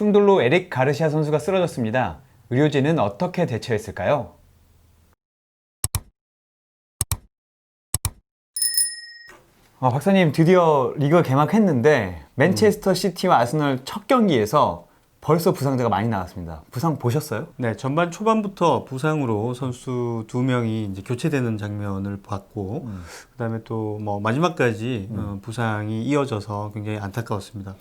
충돌로 에릭 가르시아 선수가 쓰러졌습니다. 의료진은 어떻게 대처했을까요? 박사님, 드디어 리그가 개막했는데 맨체스터 시티와 아스널 첫 경기에서 벌써 부상자가 많이 나왔습니다. 부상 보셨어요? 네, 전반 초반부터 부상으로 선수 2명이 이제 교체되는 장면을 봤고, 그다음에 또 뭐 마지막까지 부상이 이어져서 굉장히 안타까웠습니다.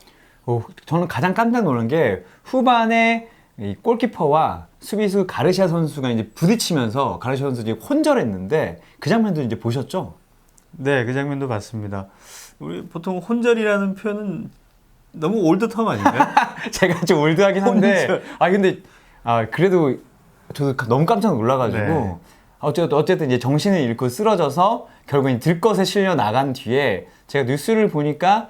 저는 가장 깜짝 놀란 게 후반에 이 골키퍼와 수비수 가르시아 선수가 이제 부딪히면서 가르시아 선수 이제 혼절했는데 그 장면도 이제 보셨죠? 네, 그 장면도 봤습니다. 우리 보통 혼절이라는 표현은 너무 올드텀 아닌가요? 제가 좀 올드하긴 한데 그래도 저도 너무 깜짝 놀라가지고 네. 어쨌든 이제 정신을 잃고 쓰러져서 결국엔 들것에 실려 나간 뒤에 제가 뉴스를 보니까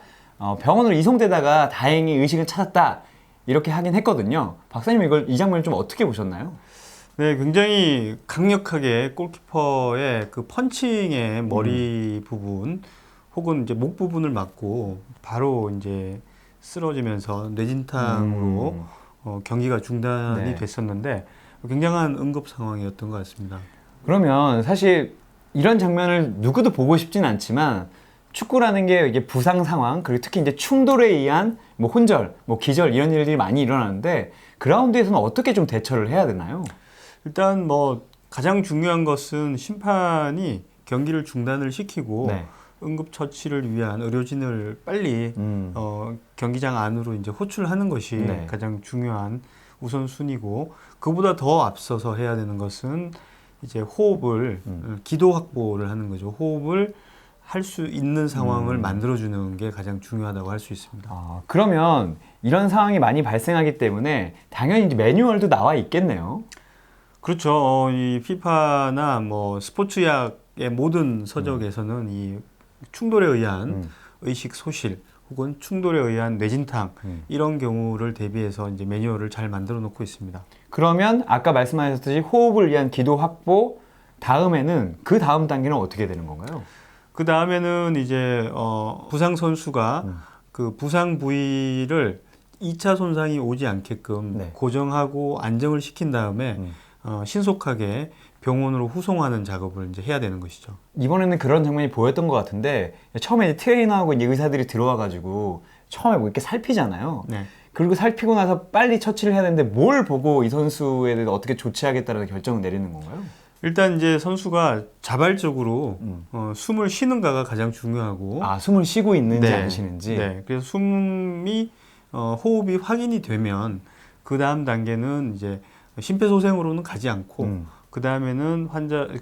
병원으로 이송되다가 다행히 의식을 찾았다 이렇게 하긴 했거든요. 박사님 이 장면을 좀 어떻게 보셨나요? 네, 굉장히 강력하게 골키퍼의 그 펀칭의 머리 부분 혹은 이제 목 부분을 맞고 바로 이제 쓰러지면서 뇌진탕으로 경기가 중단이 네. 됐었는데 굉장한 응급 상황이었던 것 같습니다. 그러면 사실 이런 장면을 누구도 보고 싶진 않지만 축구라는 게 이게 부상 상황 그리고 특히 이제 충돌에 의한 뭐 혼절, 뭐 기절 이런 일들이 많이 일어나는데 그라운드에서는 어떻게 좀 대처를 해야 되나요? 일단 뭐 가장 중요한 것은 심판이 경기를 중단을 시키고 네. 응급처치를 위한 의료진을 빨리 경기장 안으로 이제 호출하는 것이 네. 가장 중요한 우선순위고, 그보다 더 앞서서 해야 되는 것은 이제 호흡을 기도 확보를 하는 거죠. 호흡을 할 수 있는 상황을 만들어주는 게 가장 중요하다고 할 수 있습니다. 그러면 이런 상황이 많이 발생하기 때문에 당연히 이제 매뉴얼도 나와 있겠네요. 그렇죠. 이 피파나 뭐 스포츠약의 모든 서적에서는 이 충돌에 의한 의식 소실 혹은 충돌에 의한 뇌진탕 이런 경우를 대비해서 이제 매뉴얼을 잘 만들어 놓고 있습니다. 그러면 아까 말씀하셨듯이 호흡을 위한 기도 확보 다음에는 그 다음 단계는 어떻게 되는 건가요? 그 다음에는 이제 부상 선수가 그 부상 부위를 2차 손상이 오지 않게끔 네. 고정하고 안정을 시킨 다음에 신속하게 병원으로 후송하는 작업을 이제 해야 되는 것이죠. 이번에는 그런 장면이 보였던 것 같은데 처음에 이제 트레이너하고 이제 의사들이 들어와가지고 처음에 뭐 이렇게 살피잖아요. 네. 그리고 살피고 나서 빨리 처치를 해야 되는데 뭘 보고 이 선수에 대해서 어떻게 조치하겠다는 결정을 내리는 건가요? 일단 이제 선수가 자발적으로 숨을 쉬는가가 가장 중요하고, 숨을 쉬고 있는지 네, 안 쉬는지. 네. 그래서 숨이 호흡이 확인이 되면 그 다음 단계는 이제 심폐소생으로는 가지 않고 그 다음에는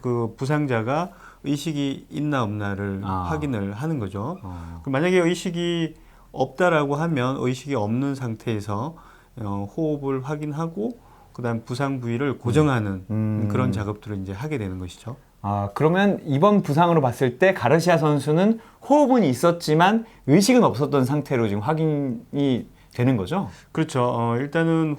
그 부상자가 의식이 있나 없나를 확인을 하는 거죠. 만약에 의식이 없다라고 하면 의식이 없는 상태에서 호흡을 확인하고 그다음 부상 부위를 고정하는 그런 작업들을 이제 하게 되는 것이죠. 그러면 이번 부상으로 봤을 때 가르시아 선수는 호흡은 있었지만 의식은 없었던 상태로 지금 확인이 되는 거죠? 그렇죠. 일단은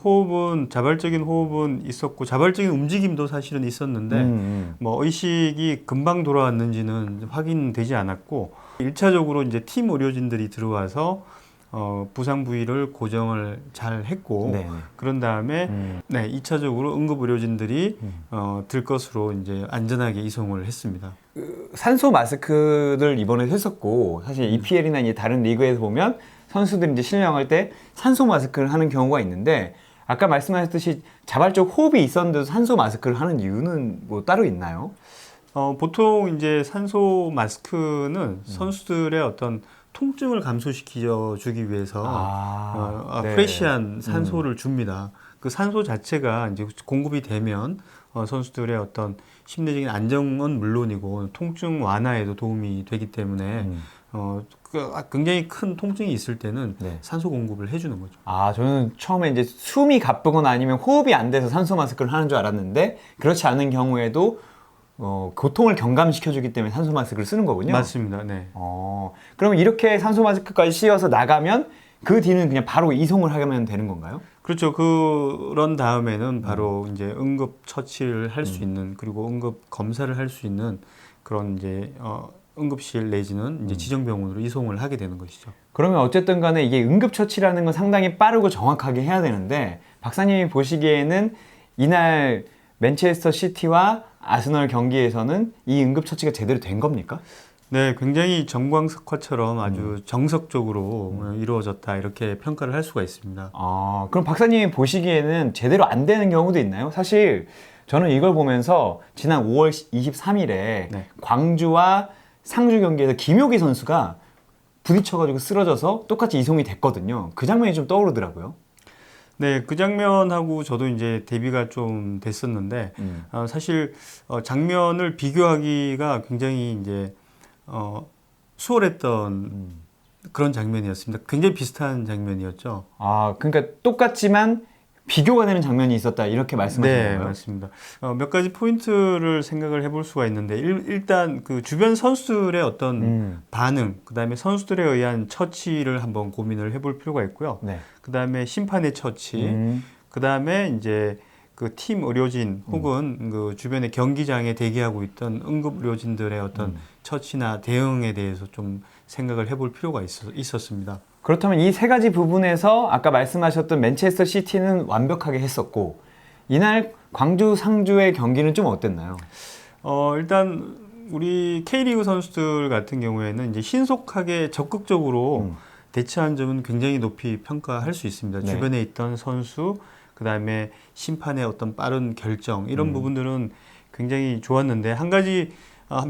자발적인 호흡은 있었고 자발적인 움직임도 사실은 있었는데 뭐 의식이 금방 돌아왔는지는 확인되지 않았고, 1차적으로 이제 팀 의료진들이 들어와서 부상 부위를 고정을 잘 했고, 네네. 그런 다음에 네, 2차적으로 응급 의료진들이 들 것으로 이제 안전하게 이송을 했습니다. 산소 마스크를 이번에 했었고 사실 EPL이나 이제 다른 리그에서 보면 선수들이 이제 실령할 때 산소 마스크를 하는 경우가 있는데 아까 말씀하셨듯이 자발적 호흡이 있었는데도 산소 마스크를 하는 이유는 뭐 따로 있나요? 보통 이제 산소 마스크는 선수들의 어떤 통증을 감소시켜 주기 위해서 네. 프레시한 산소를 줍니다. 그 산소 자체가 이제 공급이 되면 선수들의 어떤 심리적인 안정은 물론이고 통증 완화에도 도움이 되기 때문에 굉장히 큰 통증이 있을 때는 네. 산소 공급을 해주는 거죠. 저는 처음에 이제 숨이 가쁘거나 아니면 호흡이 안 돼서 산소 마스크를 하는 줄 알았는데 그렇지 않은 경우에도 고통을 경감시켜주기 때문에 산소 마스크를 쓰는 거군요. 맞습니다. 네. 그러면 이렇게 산소 마스크까지 씌워서 나가면 그 뒤는 그냥 바로 이송을 하면 되는 건가요? 그렇죠. 그런 다음에는 바로 이제 응급 처치를 할 수 있는, 그리고 응급 검사를 할 수 있는 그런 이제 응급실 내지는 이제 지정병원으로 이송을 하게 되는 것이죠. 그러면 어쨌든 간에 이게 응급처치라는 건 상당히 빠르고 정확하게 해야 되는데 박사님이 보시기에는 이날 맨체스터 시티와 아스널 경기에서는 이 응급처치가 제대로 된 겁니까? 네, 굉장히 정광석화처럼 아주 정석적으로 이루어졌다 이렇게 평가를 할 수가 있습니다. 아, 그럼 박사님이 보시기에는 제대로 안 되는 경우도 있나요? 사실 저는 이걸 보면서 지난 5월 23일에 네. 광주와 상주 경기에서 김효기 선수가 부딪혀가지고 쓰러져서 똑같이 이송이 됐거든요. 그 장면이 좀 떠오르더라고요. 네, 그 장면하고 저도 이제 대비가 좀 됐었는데 사실 장면을 비교하기가 굉장히 이제 수월했던 그런 장면이었습니다. 굉장히 비슷한 장면이었죠. 아, 그러니까 똑같지만 비교가 되는 장면이 있었다 이렇게 말씀하시는 네, 거예요? 맞습니다. 몇 가지 포인트를 생각을 해볼 수가 있는데 일단 그 주변 선수들의 어떤 반응, 그다음에 선수들에 의한 처치를 한번 고민을 해볼 필요가 있고요. 네. 그다음에 심판의 처치, 그다음에 이제 그 팀 의료진 혹은 그 주변의 경기장에 대기하고 있던 응급 의료진들의 어떤 처치나 대응에 대해서 좀 생각을 해볼 필요가 있었습니다. 그렇다면 이 세 가지 부분에서 아까 말씀하셨던 맨체스터 시티는 완벽하게 했었고 이날 광주 상주의 경기는 좀 어땠나요? 일단 우리 K리그 선수들 같은 경우에는 이제 신속하게 적극적으로 대처한 점은 굉장히 높이 평가할 수 있습니다. 네. 주변에 있던 선수, 그다음에 심판의 어떤 빠른 결정 이런 부분들은 굉장히 좋았는데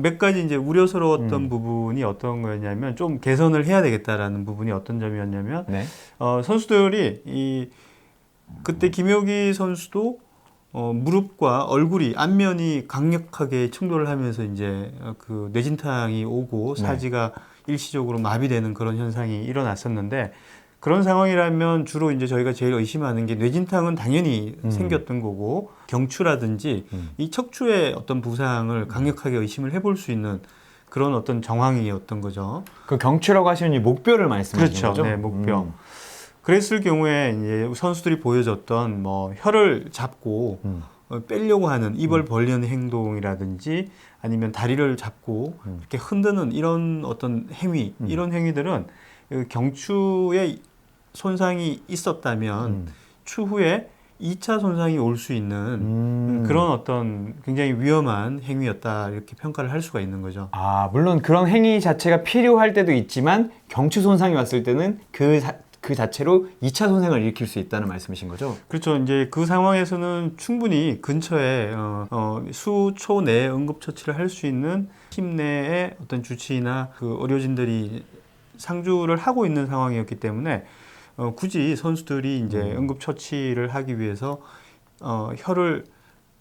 몇 가지 이제 우려스러웠던 부분이 어떤 거였냐면 좀 개선을 해야 되겠다라는 부분이 어떤 점이었냐면 네. 선수들이 그때 김효기 선수도 무릎과 얼굴이 안면이 강력하게 충돌을 하면서 이제 그 뇌진탕이 오고 네. 사지가 일시적으로 마비되는 그런 현상이 일어났었는데 그런 상황이라면 주로 이제 저희가 제일 의심하는 게 뇌진탕은 당연히 생겼던 거고 경추라든지 이 척추의 어떤 부상을 강력하게 의심을 해볼 수 있는 그런 어떤 정황이었던 거죠. 그 경추라고 하시는 이 목뼈를 말씀하시는 그렇죠. 거죠? 네, 목뼈. 그랬을 경우에 이제 선수들이 보여줬던 뭐 혀를 잡고 빼려고 하는 입을 벌리는 행동이라든지 아니면 다리를 잡고 이렇게 흔드는 이런 어떤 행위, 이런 행위들은 그 경추에 손상이 있었다면 추후에 2차 손상이 올 수 있는 그런 어떤 굉장히 위험한 행위였다 이렇게 평가를 할 수가 있는 거죠. 아, 물론 그런 행위 자체가 필요할 때도 있지만 경추 손상이 왔을 때는 그 자체로 2차 손상을 일으킬 수 있다는 말씀이신 거죠? 그렇죠. 이제 그 상황에서는 충분히 근처에 수초 내에 응급처치를 할 수 있는 팀 내의 어떤 주치의나 그 의료진들이 상주를 하고 있는 상황이었기 때문에 굳이 선수들이 이제 응급처치를 하기 위해서 혀를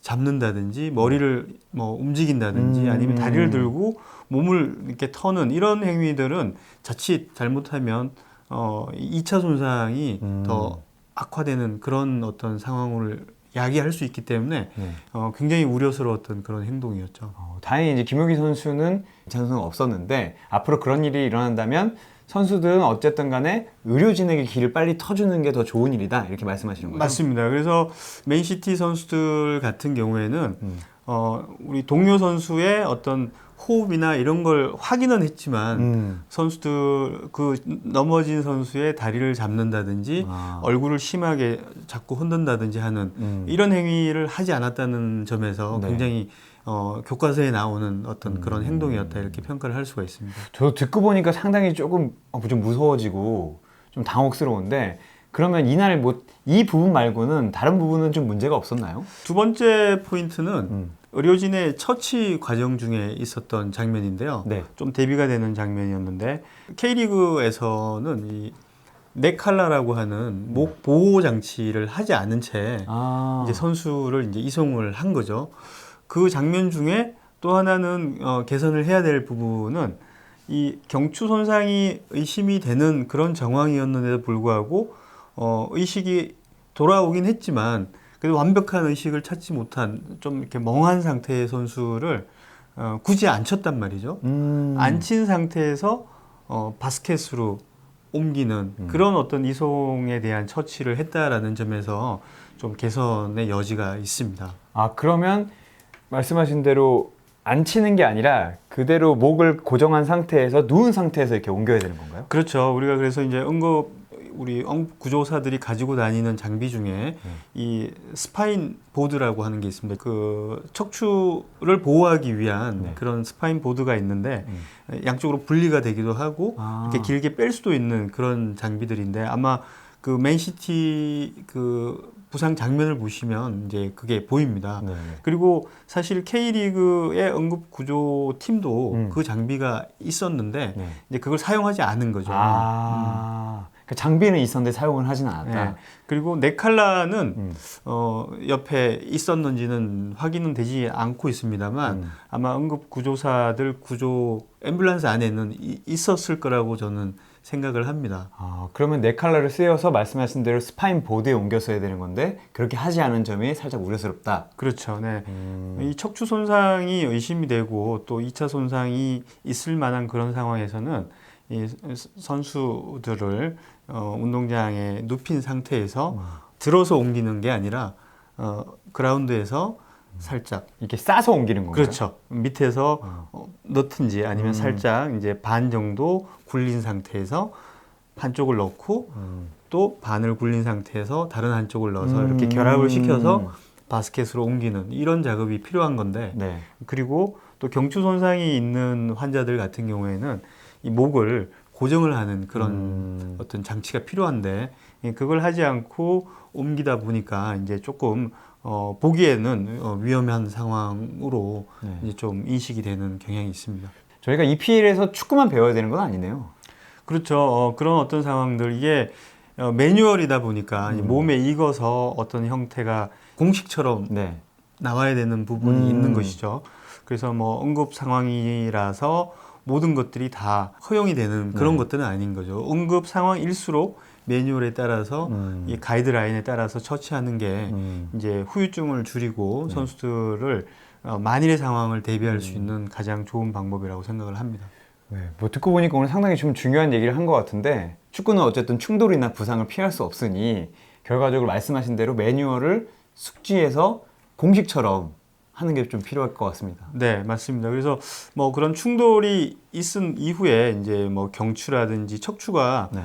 잡는다든지 머리를 뭐 움직인다든지 아니면 다리를 들고 몸을 이렇게 터는 이런 행위들은 자칫 잘못하면 2차 손상이 더 악화되는 그런 어떤 상황을 야기할 수 있기 때문에 굉장히 우려스러웠던 그런 행동이었죠. 다행히 이제 김효기 선수는 2차 손상은 없었는데 앞으로 그런 일이 일어난다면 선수들은 어쨌든 간에 의료진에게 길을 빨리 터주는 게 더 좋은 일이다 이렇게 말씀하시는 거죠? 맞습니다. 그래서 맨시티 선수들 같은 경우에는 우리 동료 선수의 어떤 호흡이나 이런 걸 확인은 했지만 선수들 그 넘어진 선수의 다리를 잡는다든지 얼굴을 심하게 자꾸 흔든다든지 하는 이런 행위를 하지 않았다는 점에서 네. 굉장히 교과서에 나오는 어떤 그런 행동이었다 이렇게 평가를 할 수가 있습니다. 저도 듣고 보니까 상당히 조금 좀 무서워지고 좀 당혹스러운데 그러면 이날 뭐 이 부분 말고는 다른 부분은 좀 문제가 없었나요? 두 번째 포인트는 의료진의 처치 과정 중에 있었던 장면인데요. 네. 좀 대비가 되는 장면이었는데 K리그에서는 이 넥칼라라고 하는 목 보호 장치를 하지 않은 채 이제 선수를 이제 이송을 한 거죠. 그 장면 중에 또 하나는 개선을 해야 될 부분은 이 경추 손상이 의심이 되는 그런 정황이었는데도 불구하고 의식이 돌아오긴 했지만 그래도 완벽한 의식을 찾지 못한 좀 이렇게 멍한 상태의 선수를 굳이 안 쳤단 말이죠. 안 친 상태에서 바스켓으로 옮기는 그런 어떤 이송에 대한 처치를 했다라는 점에서 좀 개선의 여지가 있습니다. 아, 그러면 말씀하신 대로 안 치는 게 아니라 그대로 목을 고정한 상태에서 누운 상태에서 이렇게 옮겨야 되는 건가요? 그렇죠. 우리가 그래서 이제 우리 응급 구조사들이 가지고 다니는 장비 중에 이 스파인 보드라고 하는 게 있습니다. 그 척추를 보호하기 위한 네. 그런 스파인 보드가 있는데 양쪽으로 분리가 되기도 하고 이렇게 길게 뺄 수도 있는 그런 장비들인데 아마 그 맨시티 그 부상 장면을 보시면 이제 그게 보입니다. 네. 그리고 사실 K리그의 응급 구조 팀도 그 장비가 있었는데 네. 이제 그걸 사용하지 않은 거죠. 그 장비는 있었는데 사용을 하지는 않았다. 네. 그리고 네칼라는 옆에 있었는지는 확인은 되지 않고 있습니다만 아마 응급 구조사들 구조 앰뷸런스 안에는 있었을 거라고 저는 생각을 합니다. 그러면 네 칼라를 쓰여서 말씀하신 대로 스파인 보드에 옮겼어야 되는 건데 그렇게 하지 않은 점이 살짝 우려스럽다. 그렇죠. 네. 이 척추 손상이 의심이 되고 또 2차 손상이 있을 만한 그런 상황에서는 이 선수들을 운동장에 눕힌 상태에서 들어서 옮기는 게 아니라 그라운드에서 살짝 이렇게 싸서 옮기는 건가요? 그렇죠. 밑에서 넣든지 아니면 살짝 이제 반 정도 굴린 상태에서 한쪽을 넣고 또 반을 굴린 상태에서 다른 한쪽을 넣어서 이렇게 결합을 시켜서 바스켓으로 옮기는 이런 작업이 필요한 건데 네. 그리고 또 경추 손상이 있는 환자들 같은 경우에는 이 목을 고정을 하는 그런 어떤 장치가 필요한데 그걸 하지 않고 옮기다 보니까 이제 조금 보기에는 위험한 상황으로 네. 이제 좀 인식이 되는 경향이 있습니다. 저희가 EPL에서 축구만 배워야 되는 건 아니네요. 그렇죠. 그런 어떤 상황들 이게 매뉴얼이다 보니까 이 몸에 익어서 어떤 형태가 공식처럼 네. 나와야 되는 부분이 있는 것이죠. 그래서 뭐 응급 상황이라서 모든 것들이 다 허용이 되는 그런 것들은 아닌 거죠. 응급 상황일수록 매뉴얼에 따라서 이 가이드라인에 따라서 처치하는 게 이제 후유증을 줄이고 선수들을 만일의 상황을 대비할 수 있는 가장 좋은 방법이라고 생각을 합니다. 네, 뭐 듣고 보니까 오늘 상당히 좀 중요한 얘기를 한 것 같은데 축구는 어쨌든 충돌이나 부상을 피할 수 없으니 결과적으로 말씀하신 대로 매뉴얼을 숙지해서 공식처럼 하는 게 좀 필요할 것 같습니다. 네, 맞습니다. 그래서 뭐 그런 충돌이 있은 이후에 이제 뭐 경추라든지 척추가 네.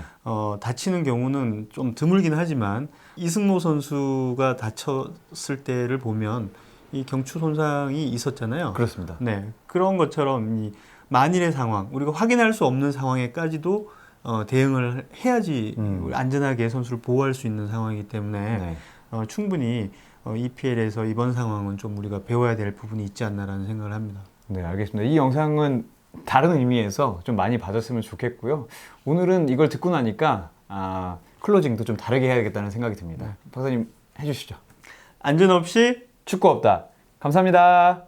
다치는 경우는 좀 드물긴 하지만 이승모 선수가 다쳤을 때를 보면 이 경추 손상이 있었잖아요. 그렇습니다. 네, 그런 것처럼 이 만일의 상황, 우리가 확인할 수 없는 상황에까지도 대응을 해야지 안전하게 선수를 보호할 수 있는 상황이기 때문에 네. 충분히 EPL에서 이번 상황은 좀 우리가 배워야 될 부분이 있지 않나라는 생각을 합니다. 네, 알겠습니다. 이 영상은 다른 의미에서 좀 많이 봐줬으면 좋겠고요. 오늘은 이걸 듣고 나니까 클로징도 좀 다르게 해야겠다는 생각이 듭니다. 박사님 해주시죠. 안전 없이 축구 없다. 감사합니다.